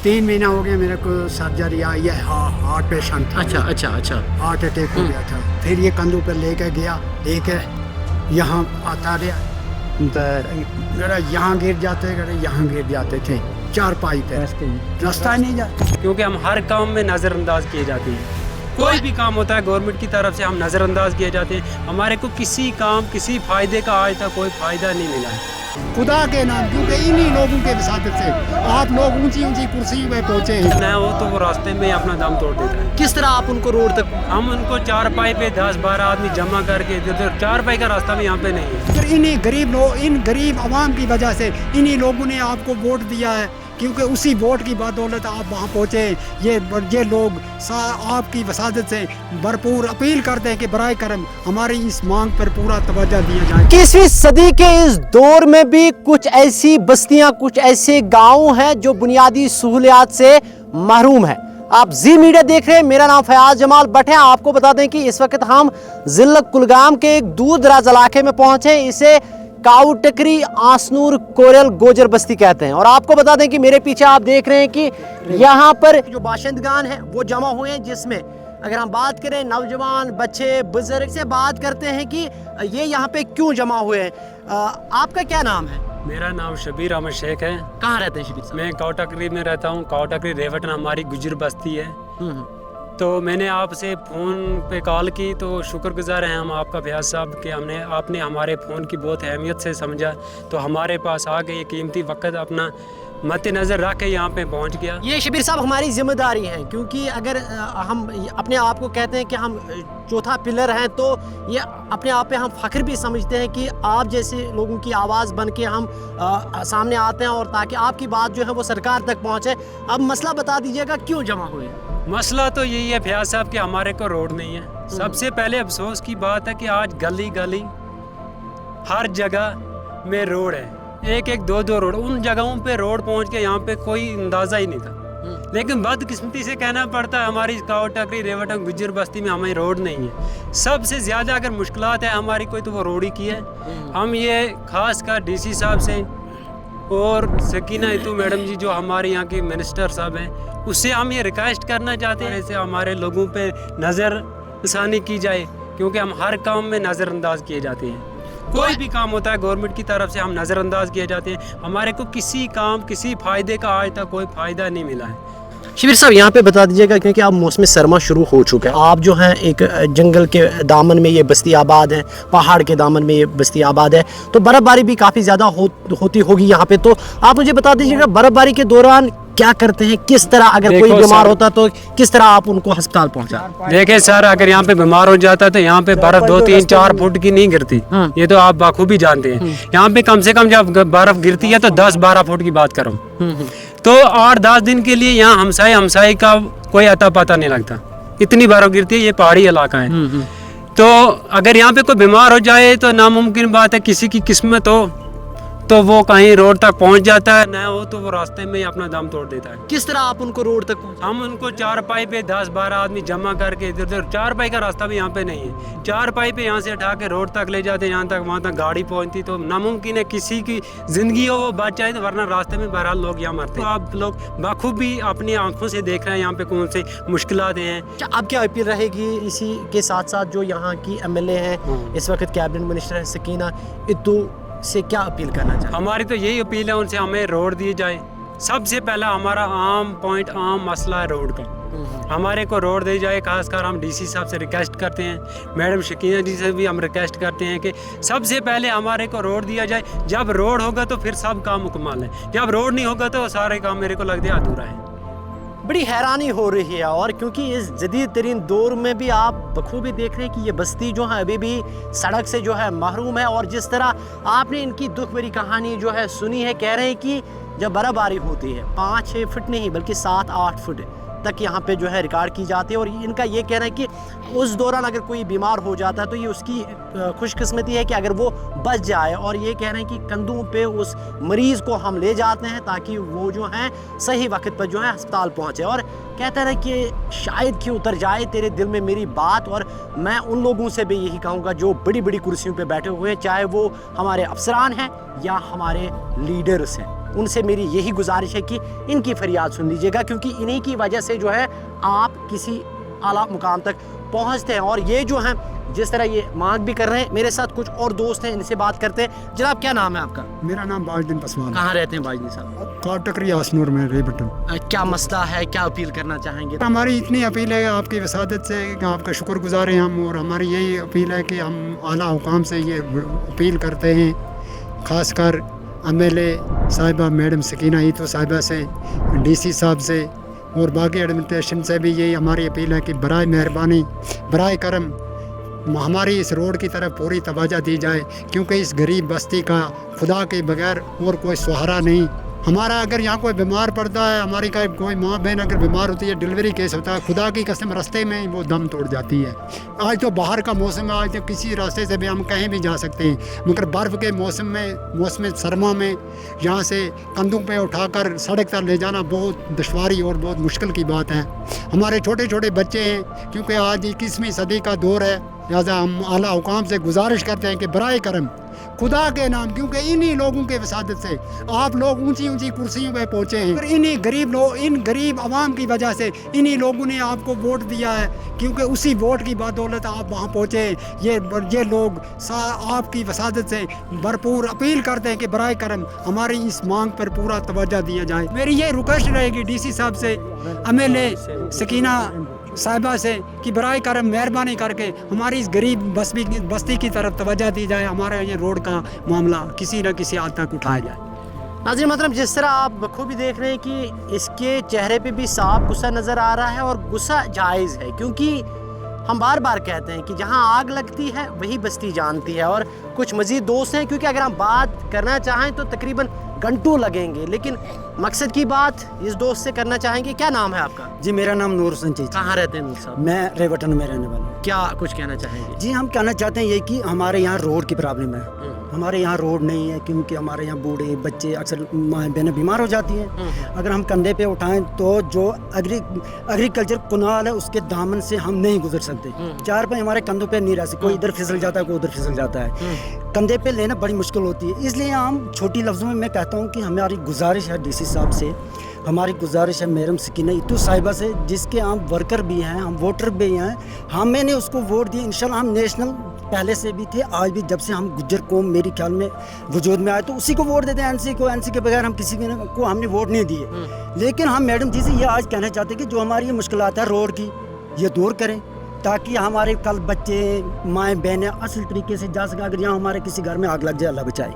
3 महीना हो गया मेरे को सर्जरी आई है, हार्ट पेशेंट था। अच्छा हार्ट अटैक हो गया था। फिर ये कंधों पर लेके गया, लेके यहाँ आता रहा, यहाँ गिर जाते थे 4 पाई पे, रास्ता ही नहीं जाता। क्योंकि हम हर काम में नज़रअंदाज किए जाते हैं। कोई भी काम होता है गवर्नमेंट की तरफ से हम नज़रअंदाज किए जाते हैं। हमारे को किसी काम किसी फ़ायदे का आज तक कोई फ़ायदा नहीं मिला है। खुदा के नाम, क्योंकि इन्हीं लोगों के वसादत से आप लोग ऊंची कुर्सी पे पहुंचे हैं। न हो तो वो रास्ते में अपना दम तोड़ देता है। किस तरह आप उनको रोड तक, हम उनको 4 पाई पे 10-12 आदमी जमा करके देते। 4 पाई का रास्ता भी यहाँ पे नहीं है। फिर इन गरीब आवाम की वजह से इन्हीं लोगों ने आपको वोट दिया है, क्योंकि उसी वोट की बदौलत आप वहाँ पहुँचे। ये लोग आपकी वसादत से भरपूर अपील करते हैं कि बराए करम हमारी इस मांग पर पूरा तवज्जो दिया जाए। 21वीं सदी के इस दौर में भी कुछ ऐसी बस्तियां, कुछ ऐसे गांव हैं जो बुनियादी सहूलियात से महरूम है। आप जी मीडिया देख रहे हैं, मेरा नाम फयाज जमाल भट्ट है। आपको बता दें कि इस वक्त हम जिला कुलगाम के एक दूर दराज इलाके में पहुंचे। इसे काऊ टकरी आसनूर कोरल गोजर बस्ती कहते हैं। और आपको बता दें कि मेरे पीछे आप देख रहे हैं कि यहाँ पर जो बाशिंदगान है वो जमा हुए हैं, जिसमें अगर हम बात करें नौजवान, बच्चे, बुजुर्ग से बात करते हैं कि ये यहाँ पे क्यों जमा हुए हैं। आपका क्या नाम है? मेरा नाम शबीर अहमद शेख है। कहाँ रहते हैं शबीर साहब? मैं काऊ टकरी में रहता हूँ। काऊ टकरी रेवटन हमारी गुजर बस्ती है। तो मैंने आपसे फ़ोन पे कॉल की, तो शुक्रगुजार हैं हम आपका फयाज साहब कि आपने हमारे फ़ोन की बहुत अहमियत से समझा, तो हमारे पास आ गए कीमती वक्त अपना मद्दे नज़र रख के यहाँ पे पहुँच गया। ये शबीर साहब हमारी जिम्मेदारी है, क्योंकि अगर हम अपने आप को कहते हैं कि हम चौथा पिलर हैं, तो ये अपने आप पे हम फ़ख्र भी समझते हैं कि आप जैसे लोगों की आवाज़ बन के हम सामने आते हैं, और ताकि आपकी बात जो है वो सरकार तक पहुँचे। अब मसला बता दीजिएगा क्यों जमा हुए? मसला तो यही है फयाज साहब कि हमारे को रोड नहीं है। सबसे पहले अफसोस की बात है कि आज गली गली हर जगह में रोड है, 1-2 रोड। उन जगहों पे रोड पहुंच के यहाँ पे कोई अंदाज़ा ही नहीं था। लेकिन बदकिस्मती से कहना पड़ता है हमारी काऊ टकरी रेवटन गुजर बस्ती में हमें रोड नहीं है। सबसे ज़्यादा अगर मुश्किलात है हमारी कोई तो वो रोड ही की है। हम ये खास कर DC साहब से और सकीना इतू मैडम जी जो हमारे यहाँ के मिनिस्टर साहब हैं, उससे हम ये रिक्वेस्ट करना चाहते हैं ऐसे हमारे लोगों पे नज़रसानी की जाए, क्योंकि हम हर काम में नज़रअंदाज किए जाते हैं। कोई भी काम होता है गवर्नमेंट की तरफ से हम नज़रअंदाज किए जाते हैं। हमारे को किसी काम किसी फ़ायदे का आज तक कोई फ़ायदा नहीं मिला है। शबीर साहब यहाँ पे बता दीजिएगा, क्योंकि अब मौसम सरमा शुरू हो चुका है। आप जो हैं एक जंगल के दामन में ये बस्ती आबाद है, पहाड़ के दामन में ये बस्ती आबाद है, तो बर्फ़बारी भी काफ़ी ज़्यादा होती होगी यहाँ पे। तो आप मुझे बता दीजिएगा बर्फ़बारी के दौरान क्या करते हैं, किस तरह अगर कोई बीमार होता तो किस तरह आप उनको अस्पताल पहुँचा? देखिए सर, अगर यहाँ पे बीमार हो जाता तो यहाँ पे बर्फ 2-3-4 फुट की नहीं गिरती। ये तो आप बाखूबी जानते हैं। यहाँ पे कम से कम जब बर्फ गिरती है तो 10-12 फुट की बात करो, तो 8-10 दिन के लिए यहाँ हमसाई का कोई अता पता नहीं लगता। इतनी बर्फ गिरती है, ये पहाड़ी इलाका है। तो अगर यहाँ पे कोई बीमार हो जाए तो नामुमकिन बात है, किसी की किस्मत हो तो वो कहीं रोड तक पहुंच जाता है, न हो तो वो रास्ते में ही अपना दम तोड़ देता है। किस तरह आप उनको रोड तक पहुंचा? हम उनको 4 पाई पे 10-12 आदमी जमा करके इधर 4 पाई का रास्ता भी यहाँ पे नहीं है। 4 पाई पे यहाँ से उठा के रोड तक ले जाते, यहाँ तक वहाँ तक गाड़ी पहुँचती तो नामुमकिन है किसी की ज़िंदगी हो वो बच जाए, तो वरना रास्ते में बहरहाल लोग यहाँ मरते हैं। आप लोग बखूबी अपनी आंखों से देख रहे हैं यहाँ पे कौन से मुश्किलात हैं। अब क्या अपील रहेगी इसी के साथ साथ जो यहाँ की MLA हैं, इस वक्त कैबिनेट मिनिस्टर है सकीना इतू, से क्या अपील करना चाहते हैं? हमारी तो यही अपील है उनसे, हमें रोड दिए जाए। सबसे पहला हमारा आम मसला है रोड का। हमारे को रोड दी जाए। खासकर हम DC साहब से रिक्वेस्ट करते हैं, मैडम शकीना जी से भी हम रिक्वेस्ट करते हैं कि सबसे पहले हमारे को रोड दिया जाए। जब रोड होगा तो फिर सब काम मुकम्मल है, जब रोड नहीं होगा तो सारे काम मेरे को लगता है अधूरा है। बड़ी हैरानी हो रही है, और क्योंकि इस जदीद तरीन दौर में भी आप बखूबी देख रहे हैं कि ये बस्ती जो है अभी भी सड़क से जो है महरूम है। और जिस तरह आपने इनकी दुख भरी कहानी जो है सुनी है, कह रहे हैं कि जब बर्फ़बारी होती है 5-6 फुट नहीं बल्कि 7-8 फुट तक यहाँ पे जो है रिकॉर्ड की जाती है। और इनका ये कहना है कि उस दौरान अगर कोई बीमार हो जाता है तो ये उसकी खुशकिस्मती है कि अगर वो बच जाए। और ये कह रहे हैं कि कंधों पे उस मरीज़ को हम ले जाते हैं ताकि वो जो है सही वक्त पर जो है अस्पताल पहुँचे। और कहते हैं कि शायद कि उतर जाए तेरे दिल में मेरी बात। और मैं उन लोगों से भी यही कहूँगा जो बड़ी बड़ी कुर्सियों पर बैठे हुए हैं, चाहे वो हमारे अफसरान हैं या हमारे लीडर्स हैं, उनसे मेरी यही गुजारिश है कि इनकी फरियाद सुन लीजिएगा, क्योंकि इन्हीं की वजह से जो है आप किसी आला मुकाम तक पहुंचते हैं। और ये जो हैं जिस तरह ये मांग भी कर रहे हैं, मेरे साथ कुछ और दोस्त हैं, इनसे बात करते हैं। जनाब क्या नाम है आपका? मेरा नाम बाजुद्दीन पसवान, कहाँ रहते हैं बाजनी साहब? काटकरी आसनूर में रेबटन। क्या मसला है, क्या अपील करना चाहेंगे? हमारी इतनी अपील है आपकी वसादत से कि आपका शुक्रगुजार हैं हम, और हमारी यही अपील है कि हम आला हुकाम से ये अपील करते हैं, ख़ासकर MLA साहिबा मैडम सकीना ईतो साहिबा से, DC साहब से और बाकी एडमिनिस्ट्रेशन से भी यही हमारी अपील है कि बराए मेहरबानी बराए करम हमारी इस रोड की तरफ पूरी तवज्जो दी जाए, क्योंकि इस गरीब बस्ती का खुदा के बगैर और कोई सहारा नहीं। हमारा अगर यहाँ कोई बीमार पड़ता है, हमारी कोई माँ बहन अगर बीमार होती है, डिलीवरी केस होता है, खुदा की कसम रास्ते में वो दम तोड़ जाती है। आज तो बाहर का मौसम है, आज तो किसी रास्ते से भी हम कहीं भी जा सकते हैं, मगर बर्फ़ के मौसम सरमा में यहाँ से कंधों पे उठाकर सड़क तक ले जाना बहुत दुश्वारी और बहुत मुश्किल की बात है। हमारे छोटे छोटे बच्चे हैं, क्योंकि आज 21वीं सदी का दौर है, लिहाजा हम आला हुकाम से गुजारिश करते हैं कि बराए करम खुदा के नाम, क्योंकि इन्हीं लोगों के वसादत से आप लोग ऊंची ऊंची कुर्सियों पे पहुंचे हैं, इन्हीं गरीब लोग, इन गरीब आवाम की वजह से इन्हीं लोगों ने आपको वोट दिया है, क्योंकि उसी वोट की बदौलत आप वहाँ पहुँचे। ये लोग आपकी वसादत से भरपूर अपील करते हैं कि बराए करम हमारी इस मांग पर पूरा तवज्जो दिया जाए। मेरी ये रिक्वेस्ट रहेगी DC साहब से, MLA सकीना साहिबा से कि बराए करम मेहरबानी करके हमारी इस गरीब बस्ती की तरफ तवज्जो दी जाए, हमारे ये रोड का मामला किसी न किसी हद तक उठाया जाए। नाज़रीन मोहतरम, जिस तरह आप बखूबी देख रहे हैं कि इसके चेहरे पे भी साफ गुस्सा नज़र आ रहा है, और गुस्सा जायज़ है, क्योंकि हम बार बार कहते हैं कि जहां आग लगती है वही बस्ती जानती है। और कुछ मज़ीद दोस्त हैं, क्योंकि अगर हम बात करना चाहें तो तकरीबन घंटों लगेंगे, लेकिन मकसद की बात इस दोस्त से करना चाहेंगे। क्या नाम है आपका? जी मेरा नाम नूर हुसैन चीची। कहाँ रहते हैं नूर साहब? मैं रेवटन में रहने वाला हूँ। क्या कुछ कहना चाहेंगे? जी हम कहना चाहते हैं ये कि हमारे यहाँ रोड की प्रॉब्लम है। हमारे यहाँ रोड नहीं है, क्योंकि हमारे यहाँ बूढ़े बच्चे अक्सर माँ बहनें बीमार हो जाती हैं। अगर हम कंधे पे उठाएं तो जो एग्रीकल्चर कुनाल है उसके दामन से हम नहीं गुजर सकते। 4 पे हमारे कंधों पे नहीं रह सकते, कोई इधर फिसल जाता है, कोई उधर फिसल जाता है, कंधे पे लेना बड़ी मुश्किल होती है। इसलिए हम छोटी लफ्ज़ों में मैं कहता हूँ कि हमारी गुजारिश है DC साहब से, हमारी गुजारिश है मैडम सकीना ईतो साहिबा से, जिसके हम वर्कर भी हैं, हम वोटर भी हैं। मैंने उसको वोट दिया, इंशाल्लाह हम नेशनल पहले से भी थे, आज भी जब से हम गुज्जर कौम मेरे ख्याल में वजूद में आए तो उसी को वोट देते हैं। NC के बगैर हम किसी को हमने वोट नहीं दिए। लेकिन हम मैडम जी से ये आज कहना चाहते हैं कि जो हमारी ये मुश्किलात है रोड की, ये दूर करें, ताकि हमारे कल बच्चे माएँ बहनें असल तरीके से जा सकें। अगर यहाँ हमारे किसी घर में आग लग जाए, अल्लाह बचाए,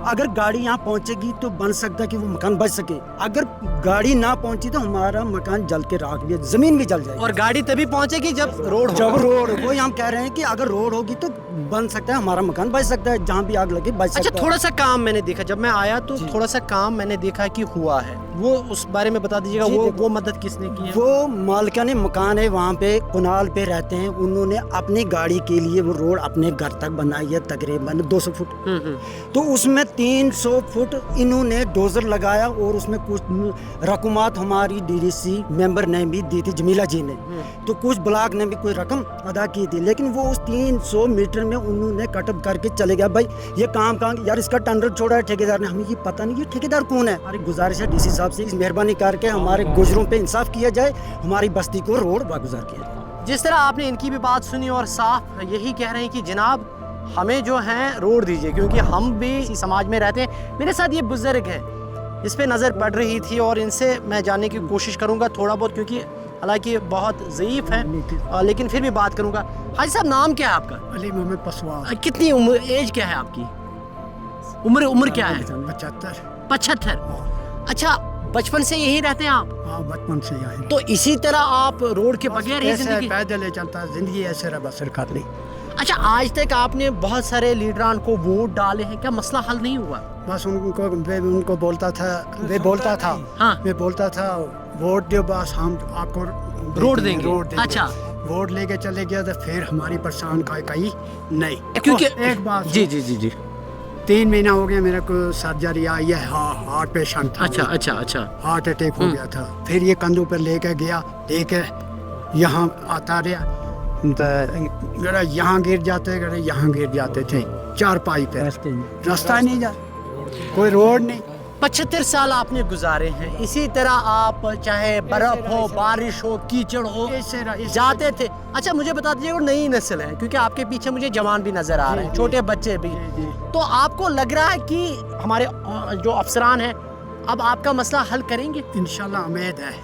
अगर गाड़ी यहाँ पहुँचेगी तो बन सकता है कि वो मकान बच सके। अगर गाड़ी ना पहुँची तो हमारा मकान जल के राख भी, ज़मीन भी जल जाएगी। और गाड़ी तभी पहुँचेगी जब रोड वही हम कह रहे हैं कि अगर रोड होगी तो बन सकता है, हमारा मकान बच सकता है, जहाँ भी आग लगे बच सकता है। अच्छा, थोड़ा सा काम मैंने देखा जब मैं आया तो थोड़ा सा काम मैंने देखा कि हुआ है, वो उस बारे में बता दीजिएगा। वो मदद किसने की है? वो मालिकाने मकान है, वहाँ पे कुनाल पे रहते हैं, उन्होंने अपनी गाड़ी के लिए वो रोड अपने घर तक बनाई है, तकरीबन 200 फुट। तो उसमें 300 फुट इन्होंने डोजर लगाया, और उसमें कुछ रकमात हमारी DDC मेंबर ने भी दी थी, जमीला जी ने, तो कुछ ब्लॉक ने भी कोई रकम अदा की थी। लेकिन वो उस 300 मीटर में उन्होंने कटअप करके चले गया। भाई ये काम कहाँ, यार इसका टेंडर छोड़ा है ठेकेदार ने, हमें ये पता नहीं ये ठेकेदार कौन है। हमारी गुजारिश है DC साहब से, इस मेहरबानी करके हमारे गुजरों पे इंसाफ किया जाए, हमारी बस्ती को रोड वागुजार किया जाए। जिस तरह आपने इनकी भी बात सुनी और साफ यही कह रहे हैं कि जनाब हमें जो है रोड दीजिए, क्योंकि हम भी इसी समाज में रहते हैं। मेरे साथ ये बुजुर्ग है, इस पे नज़र पड़ रही थी और इनसे मैं जानने की कोशिश करूंगा थोड़ा बहुत, क्योंकि हालांकि बहुत ज़ईफ़ है, लेकिन फिर भी बात करूंगा। हाजी साहब नाम क्या है आपका? अली मोहम्मद पसवान। कितनी उम्र, एज क्या है आपकी? उम्र क्या है? 75। अच्छा, बचपन से यही रहते हैं आप? हाँ, बचपन से यहाँ। तो इसी तरह आप रोड के बगैर ही जिंदगी पैदल चलता, जिंदगी ऐसे रहा बसर कर ली। अच्छा, आज तक आपने बहुत सारे लीडरान को वोट डाले हैं, क्या मसला हल नहीं हुआ? बस उनको बोलता था, वे बोलता था, हाँ। वे बोलता था वोट दो, बस हम आपको रोड देंगे। अच्छा, वोट लेके चले गया तो फिर हमारी परेशान कहीं नहीं। क्योंकि एक बात जी 3 महीना हो गया मेरे को सर्जरी आई है, हार्ट पेशेंट था। अच्छा हार्ट अटैक हो गया था। फिर ये कंधों पर लेके गया, लेके यहाँ आता रहा, यहाँ गिर जाते, यहाँ गिर जाते थे, 4 पाई पे रास्ता नहीं जा, कोई रोड नहीं। 75 साल आपने गुजारे हैं, इसी तरह आप चाहे बर्फ हो, बारिश हो, कीचड़ हो, जाते थे। अच्छा मुझे बता दीजिए, वो नई नस्ल है, क्योंकि आपके पीछे मुझे जवान भी नजर आ रहे हैं, छोटे बच्चे भी, तो आपको लग रहा है कि हमारे जो अफसरान हैं अब आपका मसला हल करेंगे? इंशाल्लाह उम्मीद है,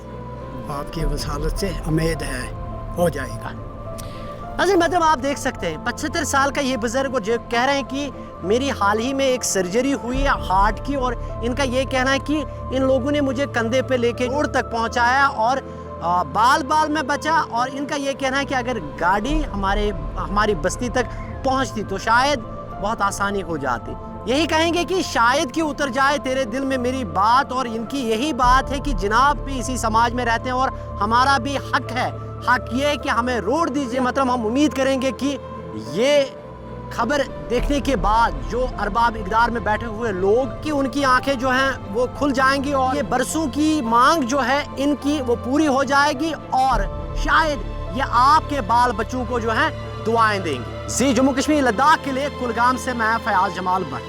आपकी वसालत से उम्मीद है हो जाएगा। नाज़रीन मतलब आप देख सकते हैं 75 साल का ये बुजुर्ग जो कह रहे हैं कि मेरी हाल ही में एक सर्जरी हुई है हार्ट की, और इनका ये कहना है कि इन लोगों ने मुझे कंधे पे लेके रोड तक पहुंचाया और बाल बाल में बचा, और इनका ये कहना है कि अगर गाड़ी हमारी बस्ती तक पहुंचती तो शायद बहुत आसानी हो जाती। यही कहेंगे कि शायद कि उतर जाए तेरे दिल में मेरी बात, और इनकी यही बात है कि जनाब भी इसी समाज में रहते हैं और हमारा भी हक है, हक ये है कि हमें रोड दीजिए। मतलब हम उम्मीद करेंगे कि ये खबर देखने के बाद जो अरबाब इक़दार में बैठे हुए लोग की उनकी आंखें जो हैं वो खुल जाएंगी, और ये बरसों की मांग जो है इनकी वो पूरी हो जाएगी, और शायद ये आपके बाल बच्चों को जो है दुआएं देंगे। जी जम्मू कश्मीर लद्दाख के लिए कुलगाम से मैं फयाज जमाल भट्ट।